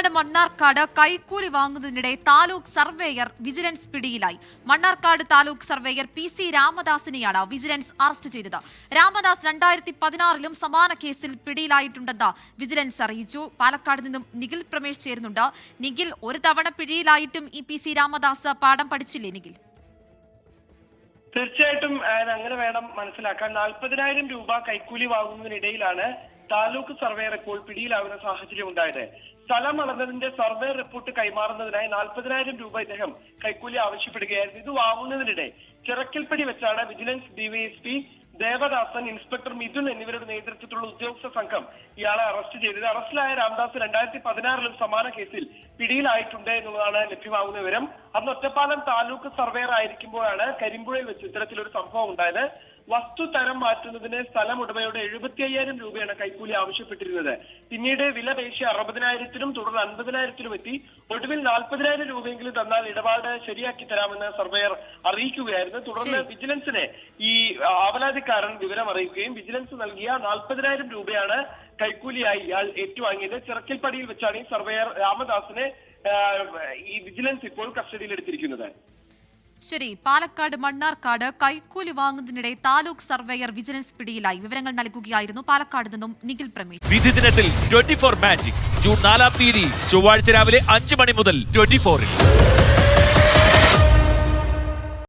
പാലക്കാട് മണ്ണാർക്കാട് കൈക്കൂലി വാങ്ങുന്നതിനിടെ taluk surveyor vigilance പിടിയിലായി. Mannarkkad taluk surveyor PC രാമദാസിനെയാണ് വിജിലൻസ് അറസ്റ്റ് ചെയ്തത്. രാമദാസ് 2016 സമാന കേസിൽ പിടിയിലായിട്ടുണ്ടെന്ന് വിജിലൻസ് അറിയിച്ചു. പാലക്കാട് നിന്നും നിഖിൽ പ്രമേഷ് ചേരുന്നുണ്ട്. നിഖിൽ, ഒരു തവണ പിടിയിലായിട്ടും ഈ PC രാമദാസ് പാഠം പഠിച്ചില്ലേ നിഖിൽ? തീർച്ചയായിട്ടും അങ്ങനെ വേണം മനസ്സിലാക്കാൻ. 40,000 രൂപ കൈക്കൂലി വാങ്ങുന്നതിനിടയിലാണ് താലൂക്ക് സർവേയർ ഇപ്പോൾ പിടിയിലാകുന്ന സാഹചര്യം ഉണ്ടായത്. സ്ഥലം അളന്നതിന്റെ സർവേ റിപ്പോർട്ട് കൈമാറുന്നതിനായി 40,000 രൂപ ഇദ്ദേഹം കൈക്കൂലി ആവശ്യപ്പെടുകയായിരുന്നു. ഇത് വാങ്ങുന്നതിനിടെ ചിറക്കൽപ്പടി വെച്ചാണ് vigilance DYSP Devadasan, inspector Mithun എന്നിവരുടെ നേതൃത്വത്തിലുള്ള ഉദ്യോഗസ്ഥ സംഘം ഇയാളെ അറസ്റ്റ് ചെയ്തത്. അറസ്റ്റിലായ രാംദാസ് 2016 സമാന കേസിൽ പിടിയിലായിട്ടുണ്ട് എന്നുള്ളതാണ് ലഭ്യമാകുന്ന വിവരം. അന്ന് ഒറ്റപ്പാലം താലൂക്ക് സർവേയർ ആയിരിക്കുമ്പോഴാണ് കരിമ്പുഴയിൽ വെച്ച് ഇത്തരത്തിലൊരു സംഭവം ഉണ്ടായത്. വസ്തു തരം മാറ്റുന്നതിന് സ്ഥലമുടമയുടെ 75,000 രൂപയാണ് കൈക്കൂലി ആവശ്യപ്പെട്ടിരുന്നത്. പിന്നീട് വില പേശി 60,000-നും തുടർന്ന് 50,000-നും എത്തി. ഒടുവിൽ 40,000 രൂപയെങ്കിലും തന്നാൽ ഇടപാട് ശരിയാക്കി തരാമെന്ന് സർവേയർ അറിയിക്കുകയായിരുന്നു. തുടർന്ന് വിജിലൻസിനെ ഈ ആവലാതിക്കാരൻ വിവരം അറിയിക്കുകയും വിജിലൻസ് നൽകിയ 40,000 രൂപയാണ് കൈക്കൂലിയായി ഇയാൾ ഏറ്റുവാങ്ങിയത്. ചിറക്കൽപ്പടിയിൽ വെച്ചാണ് ഈ സർവേയർ രാമദാസിനെ ഈ വിജിലൻസ് ഇപ്പോൾ കസ്റ്റഡിയിലെടുത്തിരിക്കുന്നത്. ശരി, പാലക്കാട് മണ്ണാർക്കാട് കൈക്കൂലി വാങ്ങുന്നതിനിടെ താലൂക്ക് സർവേയർ വിജിലൻസ് പിടിയിലായി. വിവരങ്ങൾ നൽകുകയായിരുന്നു പാലക്കാട് നിന്നും നിഖിൽ പ്രമേഷ്. വിധി ദിനത്തിൽ 24 മാജിക് ജൂൺ 4 ചൊവ്വാഴ്ച രാവിലെ 5 മണി മുതൽ 24-ൽ.